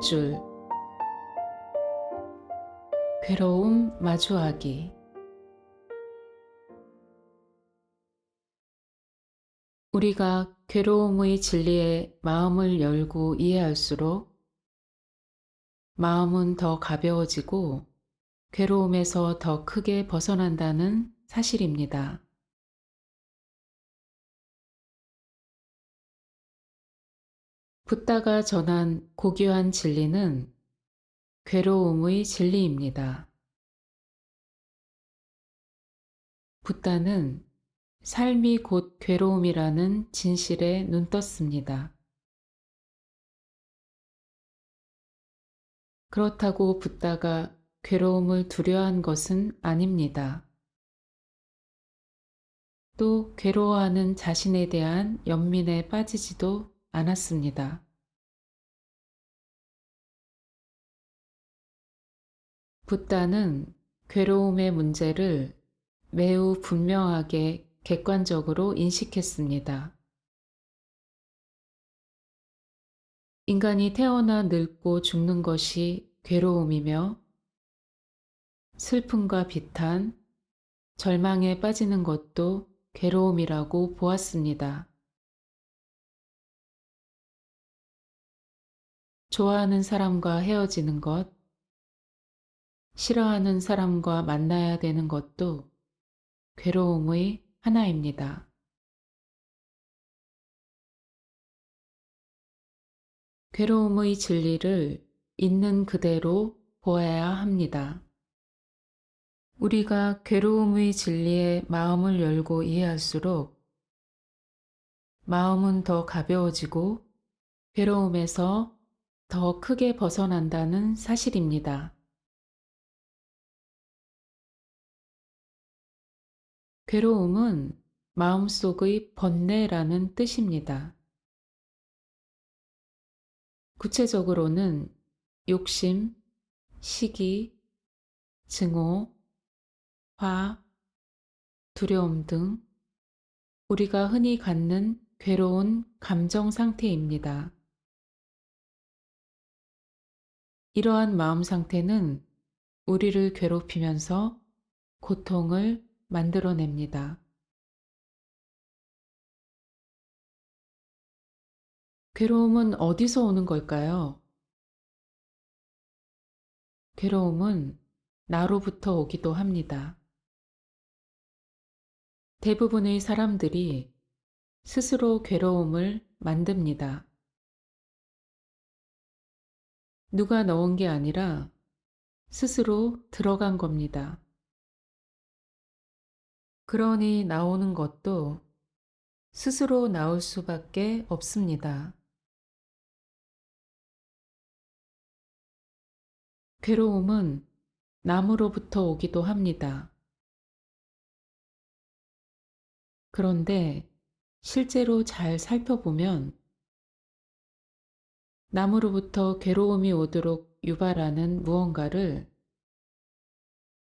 줄. 괴로움 마주하기. 우리가 괴로움의 진리에 마음을 열고 이해할수록 마음은 더 가벼워지고 괴로움에서 더 크게 벗어난다는 사실입니다. 붓다가 전한 고귀한 진리는 괴로움의 진리입니다. 붓다는 삶이 곧 괴로움이라는 진실에 눈떴습니다. 그렇다고 붓다가 괴로움을 두려워한 것은 아닙니다. 또 괴로워하는 자신에 대한 연민에 빠지지도 않았습니다. 붓다는 괴로움의 문제를 매우 분명하게 객관적으로 인식했습니다. 인간이 태어나 늙고 죽는 것이 괴로움이며 슬픔과 비탄, 절망에 빠지는 것도 괴로움이라고 보았습니다. 좋아하는 사람과 헤어지는 것, 싫어하는 사람과 만나야 되는 것도 괴로움의 하나입니다. 괴로움의 진리를 있는 그대로 보아야 합니다. 우리가 괴로움의 진리에 마음을 열고 이해할수록 마음은 더 가벼워지고 괴로움에서 더 크게 벗어난다는 사실입니다. 괴로움은 마음속의 번뇌라는 뜻입니다. 구체적으로는 욕심, 시기, 증오, 화, 두려움 등 우리가 흔히 갖는 괴로운 감정 상태입니다. 이러한 마음 상태는 우리를 괴롭히면서 고통을 만들어냅니다. 괴로움은 어디서 오는 걸까요? 괴로움은 나로부터 오기도 합니다. 대부분의 사람들이 스스로 괴로움을 만듭니다. 누가 넣은 게 아니라 스스로 들어간 겁니다. 그러니 나오는 것도 스스로 나올 수밖에 없습니다. 괴로움은 남으로부터 오기도 합니다. 그런데 실제로 잘 살펴보면 남으로부터 괴로움이 오도록 유발하는 무언가를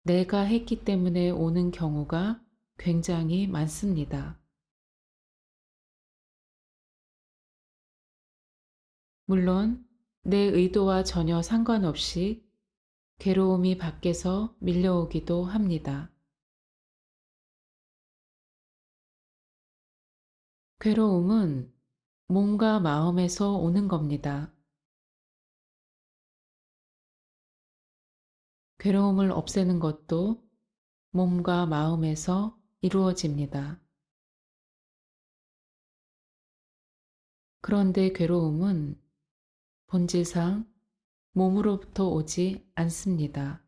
내가 했기 때문에 오는 경우가 굉장히 많습니다. 물론 내 의도와 전혀 상관없이 괴로움이 밖에서 밀려오기도 합니다. 괴로움은 몸과 마음에서 오는 겁니다. 괴로움을 없애는 것도 몸과 마음에서 이루어집니다. 그런데 괴로움은 본질상 몸으로부터 오지 않습니다.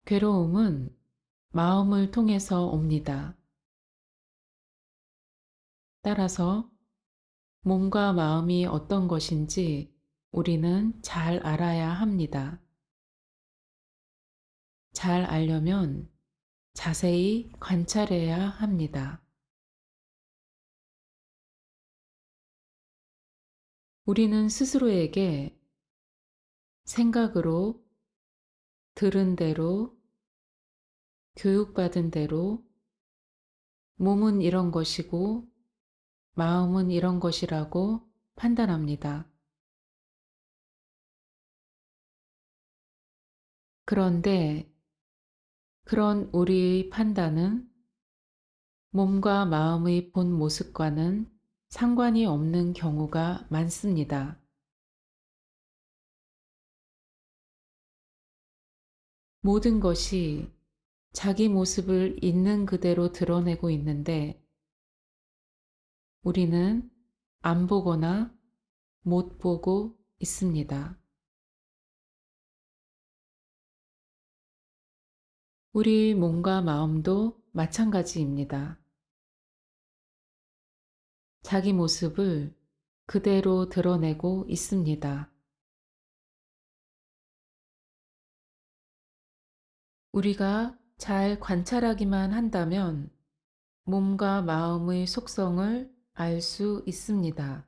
괴로움은 마음을 통해서 옵니다. 따라서 몸과 마음이 어떤 것인지 우리는 잘 알아야 합니다. 잘 알려면 자세히 관찰해야 합니다. 우리는 스스로에게 생각으로, 들은 대로, 교육받은 대로 몸은 이런 것이고 마음은 이런 것이라고 판단합니다. 그런데 그런 우리의 판단은 몸과 마음의 본 모습과는 상관이 없는 경우가 많습니다. 모든 것이 자기 모습을 있는 그대로 드러내고 있는데 우리는 안 보거나 못 보고 있습니다. 우리 몸과 마음도 마찬가지입니다. 자기 모습을 그대로 드러내고 있습니다. 우리가 잘 관찰하기만 한다면 몸과 마음의 속성을 알 수 있습니다.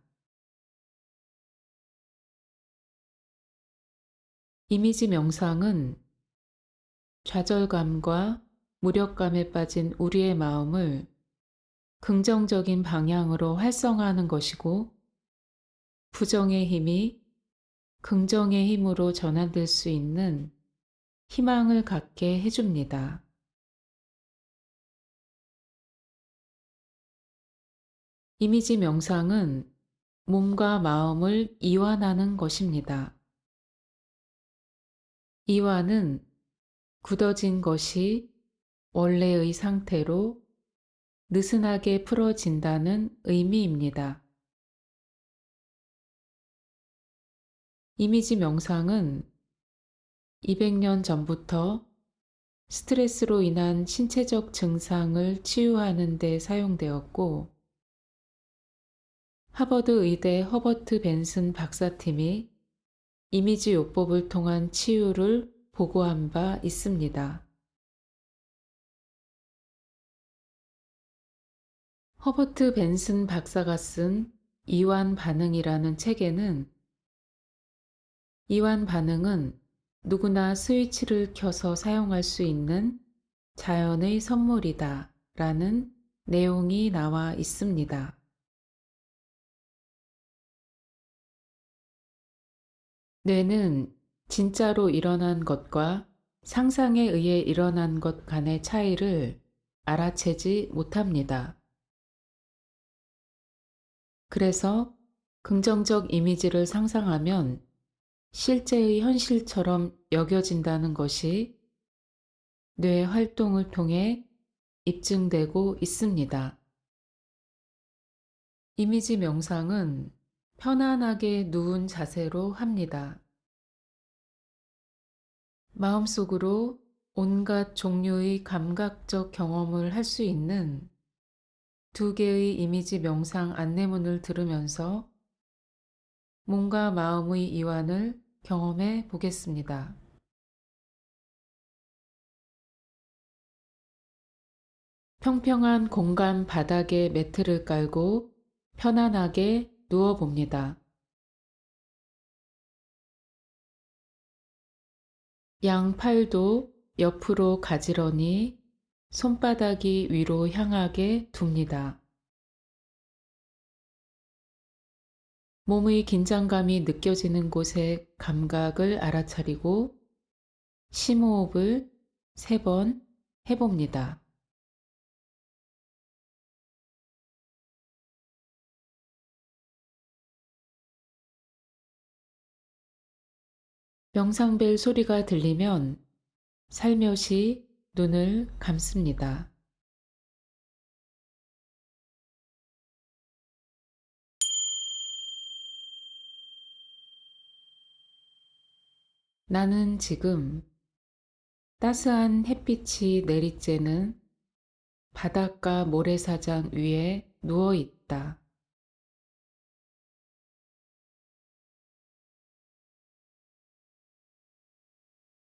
이미지 명상은 좌절감과 무력감에 빠진 우리의 마음을 긍정적인 방향으로 활성화하는 것이고 부정의 힘이 긍정의 힘으로 전환될 수 있는 희망을 갖게 해줍니다. 이미지 명상은 몸과 마음을 이완하는 것입니다. 이완은 굳어진 것이 원래의 상태로 느슨하게 풀어진다는 의미입니다. 이미지 명상은 200년 전부터 스트레스로 인한 신체적 증상을 치유하는 데 사용되었고, 하버드 의대 허버트 벤슨 박사팀이 이미지 요법을 통한 치유를 보고한 바 있습니다. 허버트 벤슨 박사가 쓴 이완 반응이라는 책에는 이완 반응은 누구나 스위치를 켜서 사용할 수 있는 자연의 선물이다 라는 내용이 나와 있습니다. 뇌는 진짜로 일어난 것과 상상에 의해 일어난 것 간의 차이를 알아채지 못합니다. 그래서 긍정적 이미지를 상상하면 실제의 현실처럼 여겨진다는 것이 뇌 활동을 통해 입증되고 있습니다. 이미지 명상은 편안하게 누운 자세로 합니다. 마음속으로 온갖 종류의 감각적 경험을 할 수 있는 두 개의 이미지 명상 안내문을 들으면서 몸과 마음의 이완을 경험해 보겠습니다. 평평한 공간 바닥에 매트를 깔고 편안하게 누워 봅니다. 양팔도 옆으로 가지런히 손바닥이 위로 향하게 둡니다. 몸의 긴장감이 느껴지는 곳의 감각을 알아차리고 심호흡을 3번 해봅니다. 명상벨 소리가 들리면 살며시 눈을 감습니다. 나는 지금 따스한 햇빛이 내리쬐는 바닷가 모래사장 위에 누워 있다.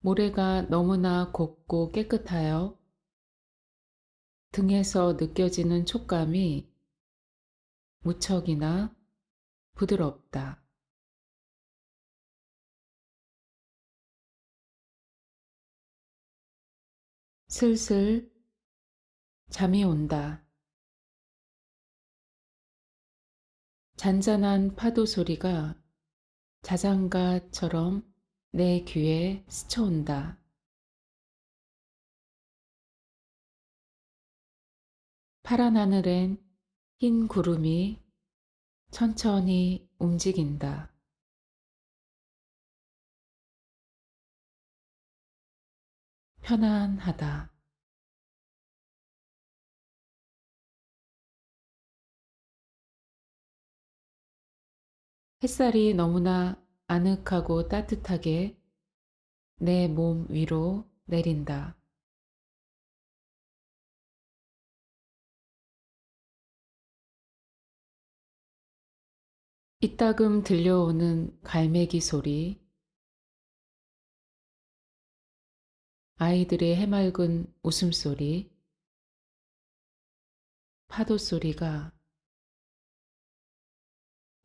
모래가 너무나 곱고 깨끗하여 등에서 느껴지는 촉감이 무척이나 부드럽다. 슬슬 잠이 온다. 잔잔한 파도 소리가 자장가처럼 내 귀에 스쳐온다. 파란 하늘엔 흰 구름이 천천히 움직인다. 편안하다. 햇살이 너무나 아늑하고 따뜻하게 내 몸 위로 내린다. 이따금 들려오는 갈매기 소리, 아이들의 해맑은 웃음소리, 파도 소리가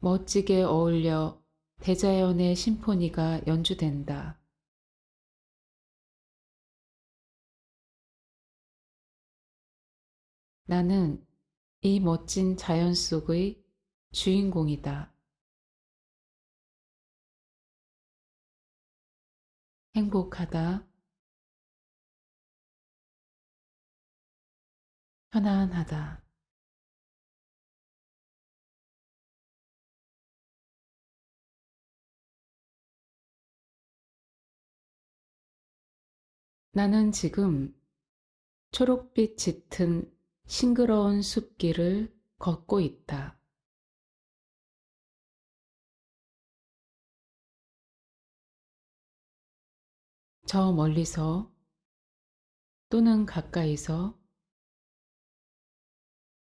멋지게 어울려 대자연의 심포니가 연주된다. 나는 이 멋진 자연 속의 주인공이다. 행복하다. 편안하다. 나는 지금 초록빛 짙은 싱그러운 숲길을 걷고 있다. 저 멀리서 또는 가까이서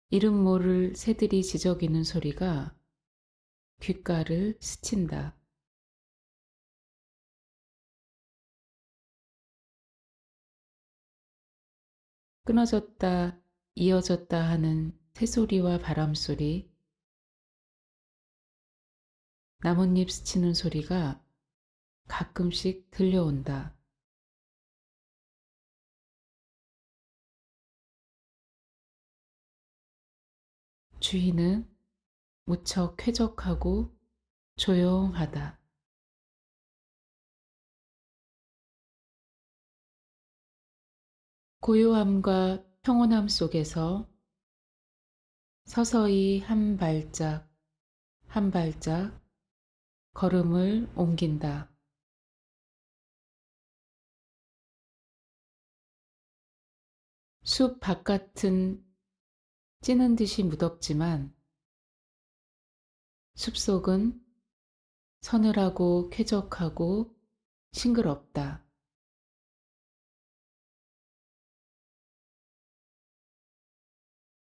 이름 모를 새들이 지저귀는 소리가 귓가를 스친다. 끊어졌다, 이어졌다 하는 새소리와 바람소리, 나뭇잎 스치는 소리가 가끔씩 들려온다. 주위는 무척 쾌적하고 조용하다. 고요함과 평온함 속에서 서서히 한 발짝 한 발짝 걸음을 옮긴다. 숲 바깥은 찌는 듯이 무덥지만 숲속은 서늘하고 쾌적하고 싱그럽다.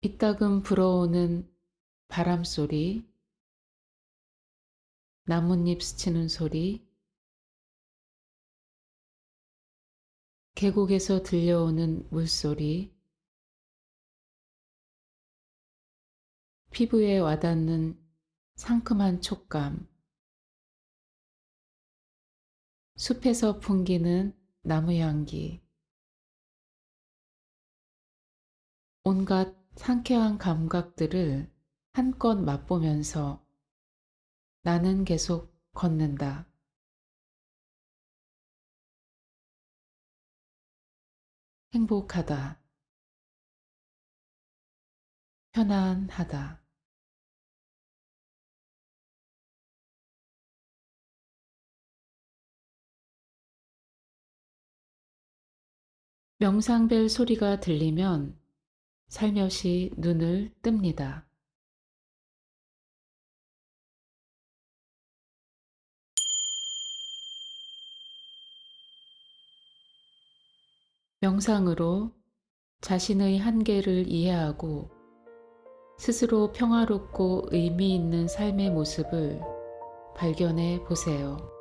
이따금 불어오는 바람소리, 나뭇잎 스치는 소리, 계곡에서 들려오는 물소리, 피부에 와닿는 상큼한 촉감, 숲에서 풍기는 나무 향기, 온갖 상쾌한 감각들을 한껏 맛보면서 나는 계속 걷는다. 행복하다. 편안하다. 명상벨 소리가 들리면 살며시 눈을 뜹니다. 명상으로 자신의 한계를 이해하고 스스로 평화롭고 의미 있는 삶의 모습을 발견해 보세요.